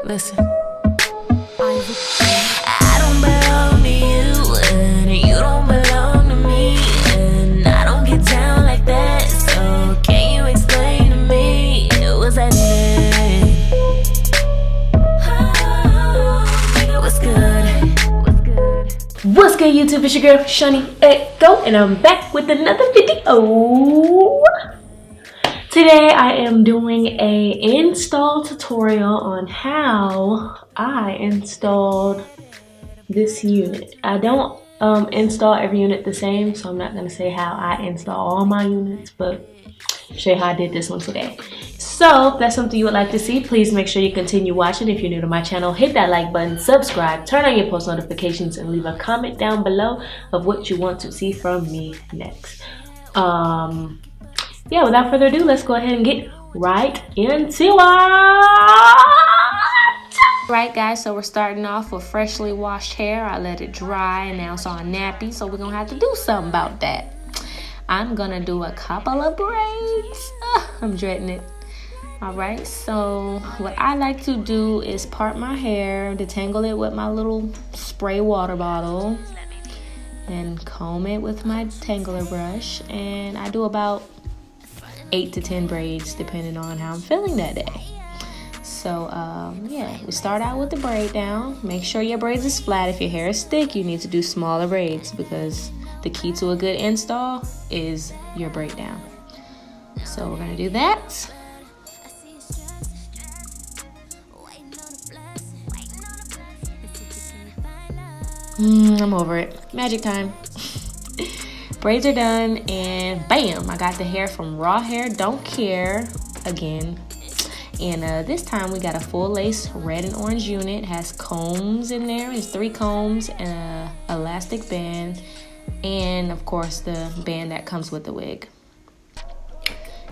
Listen. I don't belong to you, and you don't belong to me, and I don't get down like that. So can you explain to me what's happening? What's good? What's good, YouTube? It's your girl ShawniiEcho, and I'm back with another video. Today I am doing a install tutorial on how I installed this unit. I don't install every unit the same, so I'm not going to say how I install all my units, but I'll show you how I did this one today. So if that's something you would like to see, please make sure you continue watching. If you're new to my channel, hit that like button, subscribe, turn on your post notifications, and leave a comment down below of what you want to see from me next. Yeah, without further ado, let's go ahead and get right into it. Right, guys, so we're starting off with freshly washed hair. I let it dry and now it's all nappy, so we're gonna have to do something about that. I'm gonna do a couple of braids. I'm dreading it. All right, so what I like to do is part my hair, detangle it with my little spray water bottle, and comb it with my tangler brush, and I do about 8 to 10 braids depending on how I'm feeling that day. So yeah, we start out with the braid down. Make sure your braids is flat. If your hair is thick, you need to do smaller braids because the key to a good install is your braid down. So we're gonna do that. I'm over it. Magic time. Braids are done, and bam, I got the hair from Rawhairdontcare again. And this time we got a full lace red and orange unit. It has combs in there. It's 3 combs and a elastic band, and of course the band that comes with the wig.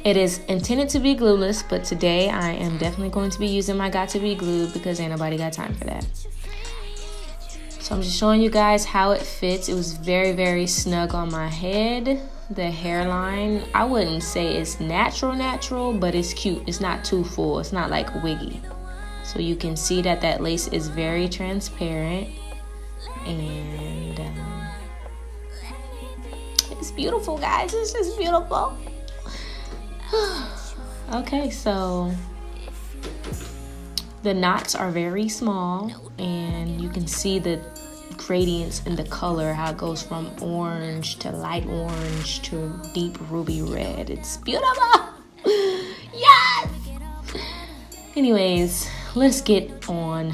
It is intended to be glueless, but today I am definitely going to be using my Got To Be Glue because ain't nobody got time for that. So I'm just showing you guys how it fits. It was very, very snug on my head. The hairline, I wouldn't say it's natural, but it's cute. It's not too full. It's not like wiggy. So you can see that that lace is very transparent. And it's beautiful, guys. It's just beautiful. Okay, so the knots are very small, and you can see the gradients in the color, how it goes from orange to light orange to deep ruby red. It's beautiful. Yes. Anyways, let's get on.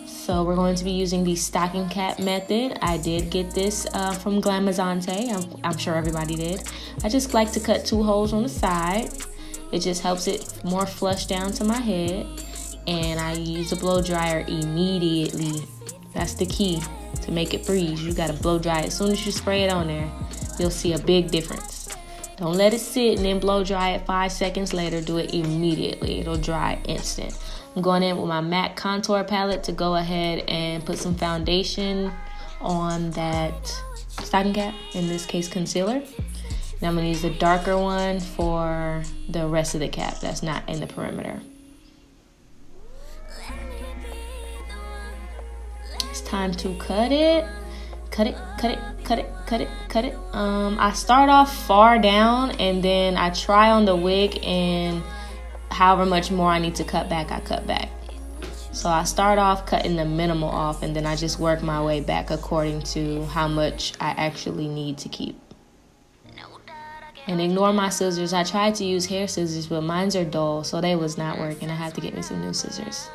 So we're going to be using the stocking cap method. I did get this from Glamazante. I'm sure everybody did. I just like to cut 2 holes on the side. It just helps it more flush down to my head. And I use a blow dryer immediately. That's the key to make it freeze. You gotta blow dry it. As soon as you spray it on there, you'll see a big difference. Don't let it sit and then blow dry it 5 seconds later. Do it immediately. It'll dry instant. I'm going in with my MAC contour palette to go ahead and put some foundation on that stocking cap, in this case concealer. And I'm gonna use the darker one for the rest of the cap that's not in the perimeter. Time to cut it. I start off far down, and then I try on the wig, and however much more I need to cut back, I cut back. So I start off cutting the minimal off, and then I just work my way back according to how much I actually need to keep. And ignore my scissors. I tried to use hair scissors, but mine are dull, so they was not working. I had to get me some new scissors.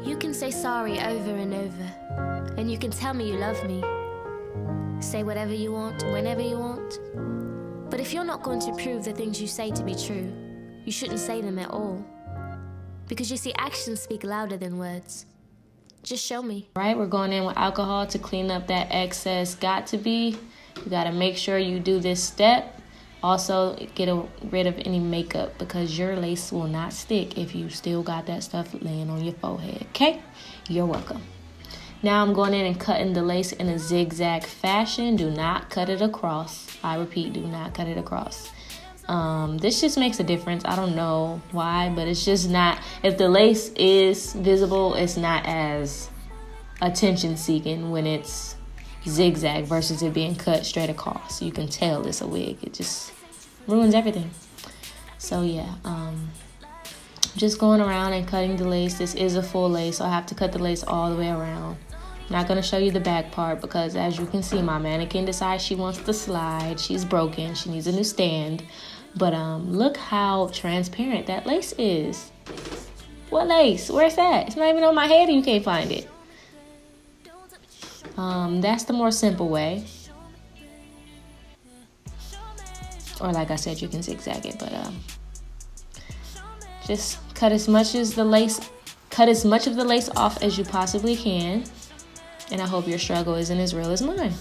You can say sorry over and over, and you can tell me you love me. Say whatever you want, whenever you want. But if you're not going to prove the things you say to be true, you shouldn't say them at all. Because you see, actions speak louder than words. Just show me. Right, we're going in with alcohol to clean up that excess got to be. You gotta make sure you do this step. Also, get rid of any makeup because your lace will not stick if you still got that stuff laying on your forehead, okay? You're welcome. Now I'm going in and cutting the lace in a zigzag fashion. Do not cut it across. I repeat, do not cut it across. This just makes a difference. I don't know why, but it's just not, if the lace is visible, it's not as attention seeking when it's zigzag versus it being cut straight across. You can tell it's a wig. It just ruins everything. So yeah, just going around and cutting the lace. This is a full lace, so I have to cut the lace all the way around. I'm not going to show you the back part because, as you can see, my mannequin decides she wants to slide. She's broken. She needs a new stand. But look how transparent that lace is. What lace? Where's that? It's not even on my head and you can't find it. That's the more simple way. Or like I said, you can zigzag it, but just cut as much of the lace off as you possibly can. And I hope your struggle isn't as real as mine.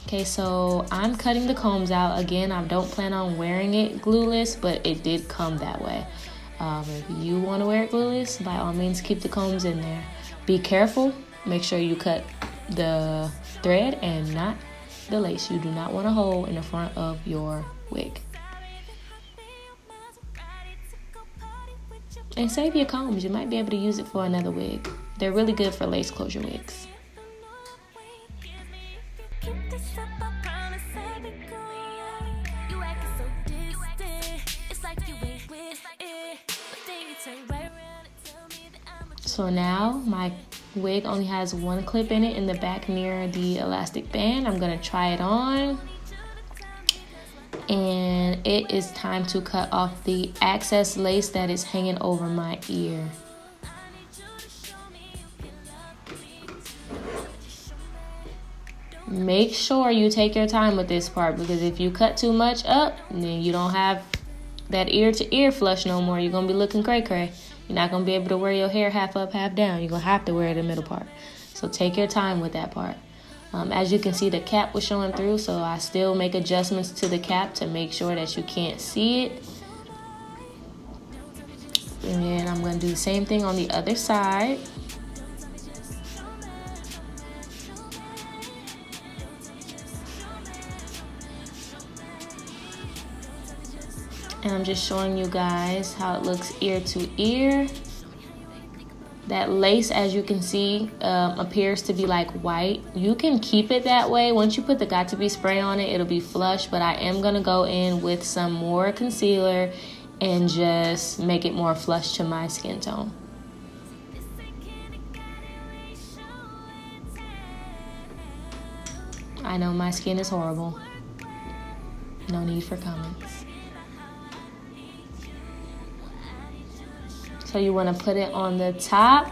Okay, so I'm cutting the combs out. Again, I don't plan on wearing it glueless, but it did come that way. If you want to wear it glueless, by all means, keep the combs in there. Be careful. Make sure you cut the thread and not the lace. You do not want a hole in the front of your wig. And save your combs. You might be able to use it for another wig. They're really good for lace closure wigs. So now my wig only has one clip in it in the back near the elastic band. I'm gonna try it on. And it is time to cut off the excess lace that is hanging over my ear. Make sure you take your time with this part, because if you cut too much up, then you don't have that ear to ear flush no more. You're gonna be looking cray cray. You're not gonna be able to wear your hair half up, half down. You're gonna have to wear the middle part. So take your time with that part. As you can see, the cap was showing through, so I still make adjustments to the cap to make sure that you can't see it. And then I'm gonna do the same thing on the other side. And I'm just showing you guys how it looks ear to ear. That lace, as you can see, appears to be like white. You can keep it that way. Once you put the Got To Be spray on it, it'll be flush, but I am gonna go in with some more concealer and just make it more flush to my skin tone. I know my skin is horrible. No need for comments. So you want to put it on the top,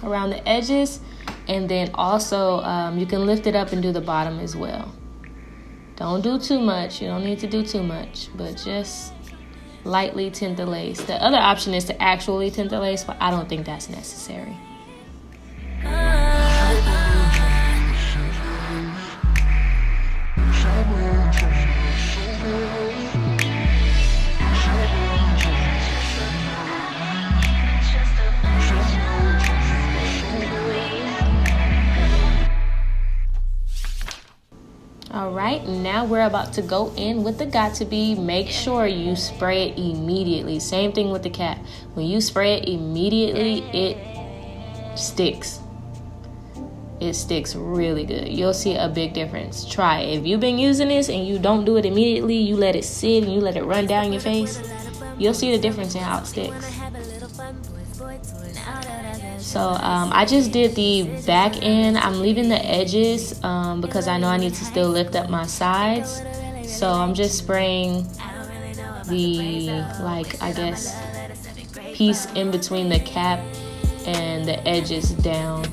around the edges, and then also you can lift it up and do the bottom as well. Don't do too much. You don't need to do too much, but just lightly tint the lace. The other option is to actually tint the lace, but I don't think that's necessary. Alright, now we're about to go in with the Got To Be. Make sure you spray it immediately. Same thing with the cap. When you spray it immediately, it sticks. It sticks really good. You'll see a big difference. Try it. If you've been using this and you don't do it immediately, you let it sit and you let it run down your face, you'll see the difference in how it sticks. So I just did the back end. I'm leaving the edges because I know I need to still lift up my sides. So I'm just spraying the, like, I guess, piece in between the cap and the edges down.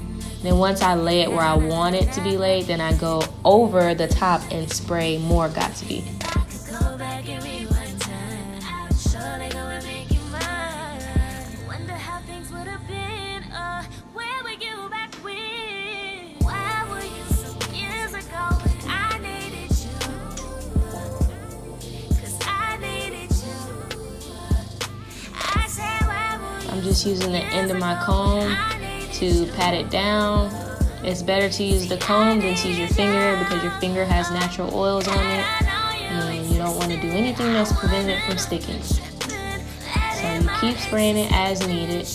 Then once I lay it where I want it to be laid, then I go over the top and spray more Got To Be. I'm just using the end of my comb to pat it down. It's better to use the comb than to use your finger because your finger has natural oils on it. And don't want to do anything that's preventing it from sticking. So you keep spraying it as needed.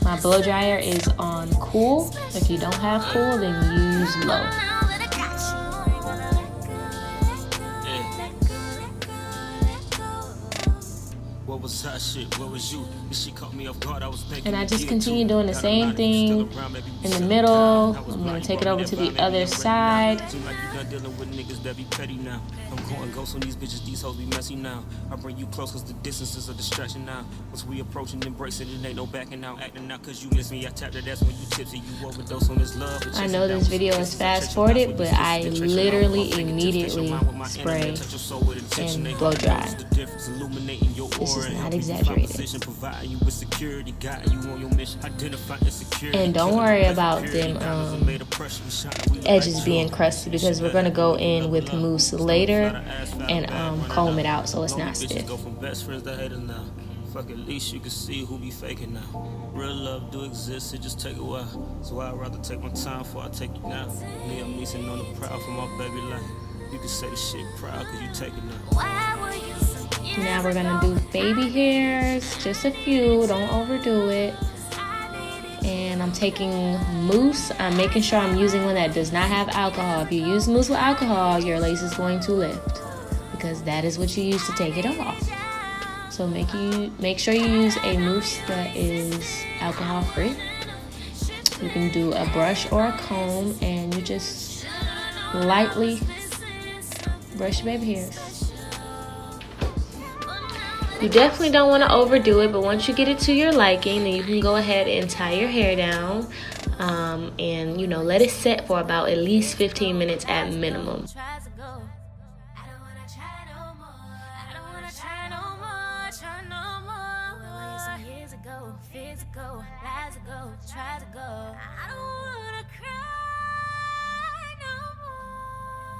My blow dryer is on cool. If you don't have cool, then use low. And I just continue doing the same thing in the middle. I'm gonna take it over to the other side. I'm going ghost on these bitches, these hoes be messy now. I bring you close cause the distance is a distraction now. Once we approach and embrace it, it ain't no backing out. Acting out cause you miss me, I tapped it, that's when you tipsy. You overdose on this love. I know this video is fast forwarded, but I literally immediately spray and blow dry. This is not exaggerated. And don't worry about them edges being crusty, because we're gonna go in with mousse later and comb it out so it's not stiff. Fuck, at least you can see who be faking now. Real love do exist, it just take a while. So I'd rather take my time before I take you now. Me, I'm leasing on the proud for my baby life. You can say the shit proud cause you take it now. Now we're gonna do baby hairs, just a few, don't overdo it. And I'm taking mousse. I'm making sure I'm using one that does not have alcohol. If you use mousse with alcohol, your lace is going to lift, because that is what you use to take it off. So make sure you use a mousse that is alcohol free. You can do a brush or a comb, and you just lightly brush your baby hairs. You definitely don't want to overdo it, but once you get it to your liking, then you can go ahead and tie your hair down, and you know, let it set for about at least 15 minutes at minimum.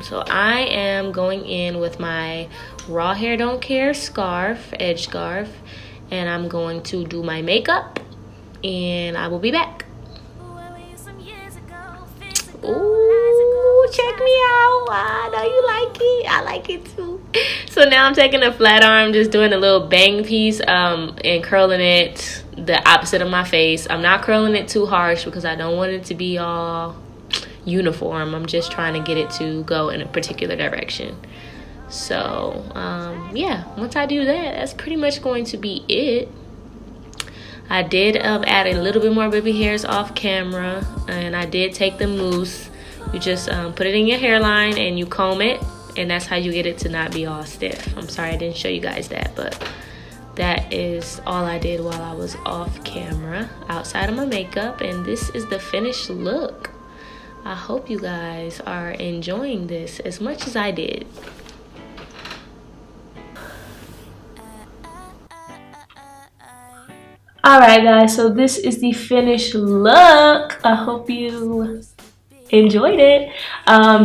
So I am going in with my Rawhairdontcare scarf, edge scarf, and I'm going to do my makeup, and I will be back. Ooh, check me out. I know you like it. I like it too. So now I'm taking a flat arm, just doing a little bang piece, and curling it the opposite of my face. I'm not curling it too harsh because I don't want it to be all uniform. I'm just trying to get it to go in a particular direction. So yeah, once I do that, that's pretty much going to be it. I did add a little bit more baby hairs off camera, and I did take the mousse. You just put it in your hairline and you comb it, and that's how you get it to not be all stiff. I'm sorry I didn't show you guys that, but that is all I did while I was off camera outside of my makeup, and this is the finished look. I hope you guys are enjoying this as much as I did. Alright guys, so this is the finished look. I hope you enjoyed it.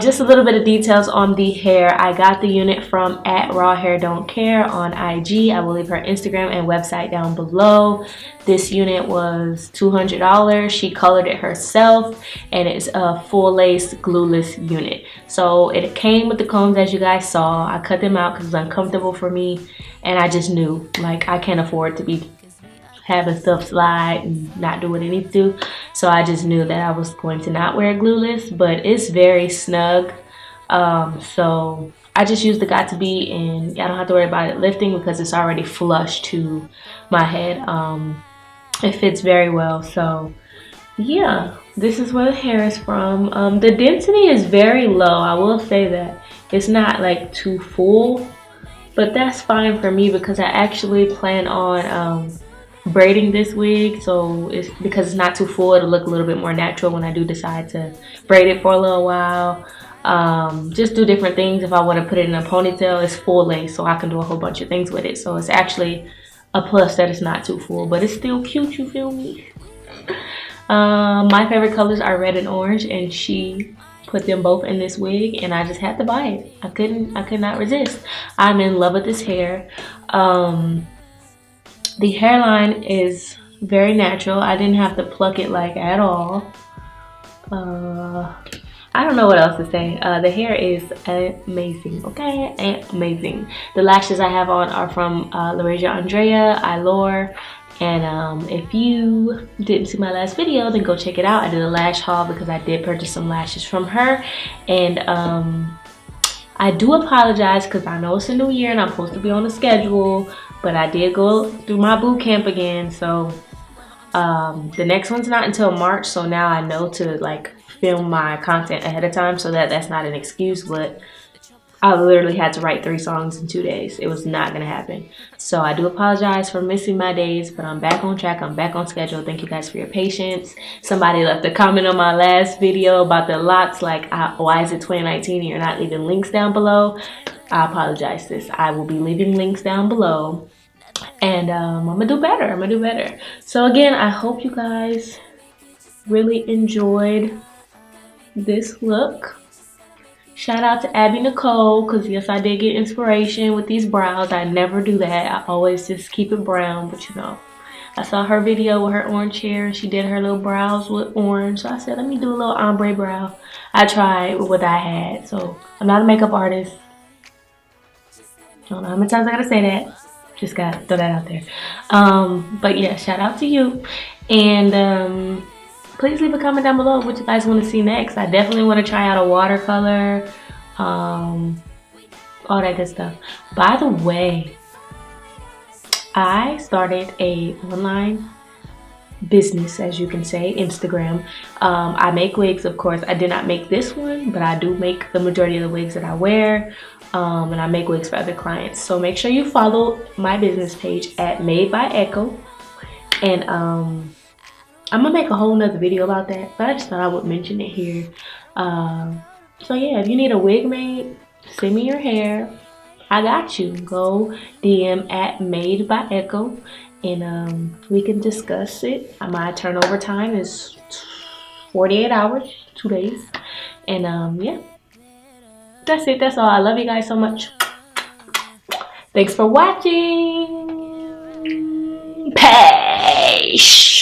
Just a little bit of details on the hair. I got the unit from @Rawhairdontcare on IG. I will leave her Instagram and website down below. This unit was $200. She colored it herself, and it's a full lace glueless unit. So it came with the combs as you guys saw. I cut them out because it was uncomfortable for me, and I just knew, like, I can't afford to be having stuff slide and not do what it needs to. So I just knew that I was going to not wear glueless, but it's very snug. So I just used the Got To Be, and I don't have to worry about it lifting because it's already flush to my head. It fits very well. So yeah, this is where the hair is from. The density is very low, I will say that. It's not like too full, but that's fine for me because I actually plan on braiding this wig, so it's because it's not too full, it'll look a little bit more natural when I do decide to braid it for a little while. Just do different things. If I want to put it in a ponytail, it's full length, so I can do a whole bunch of things with it. So it's actually a plus that it's not too full, but it's still cute, you feel me? My favorite colors are red and orange, and she put them both in this wig, and I just had to buy it. I could not resist. I'm in love with this hair. The hairline is very natural. I didn't have to pluck it like at all. I I don't know what else to say. The hair is amazing, okay? Amazing. The lashes I have on are from LAURASIA, ANDREA, LOR. And if you didn't see my last video, then go check it out. I did a lash haul because I did purchase some lashes from her. And I do apologize because I know it's a new year and I'm supposed to be on the schedule, but I did go through my boot camp again. So the next one's not until March, so now I know to like film my content ahead of time, so that's not an excuse. But I literally had to write 3 songs in 2 days. It was not gonna happen. So I do apologize for missing my days, but I'm back on track. I'm back on schedule. Thank you guys for your patience. Somebody left a comment on my last video about the LOCS, like, why is it 2019 and you're not leaving links down below? I apologize, sis. I will be leaving links down below. And I'm gonna do better. I'm gonna do better. So again, I hope you guys really enjoyed this look. Shout out to Abby Nicole, because yes, I did get inspiration with these brows. I never do that. I always just keep it brown, but you know, I saw her video with her orange hair. She did her little brows with orange, so I said, let me do a little ombre brow. I tried with what I had. So I'm not a makeup artist. I don't know how many times I gotta say that. Just gotta throw that out there. But yeah, shout out to you. And please leave a comment down below what you guys want to see next. I definitely want to try out a watercolor, all that good stuff. By the way, I started a online business, as you can say, Instagram. I make wigs, of course. I did not make this one, but I do make the majority of the wigs that I wear. And I make wigs for other clients. So make sure you follow my business page at Made by Echo. And I'm gonna make a whole nother video about that, but I just thought I would mention it here. So yeah, if you need a wig made, send me your hair. I got you. Go DM at Made by Echo, and we can discuss it. My turnover time is 48 hours, 2 days. And yeah, that's it. That's all. I love you guys so much. Thanks for watching. Peace.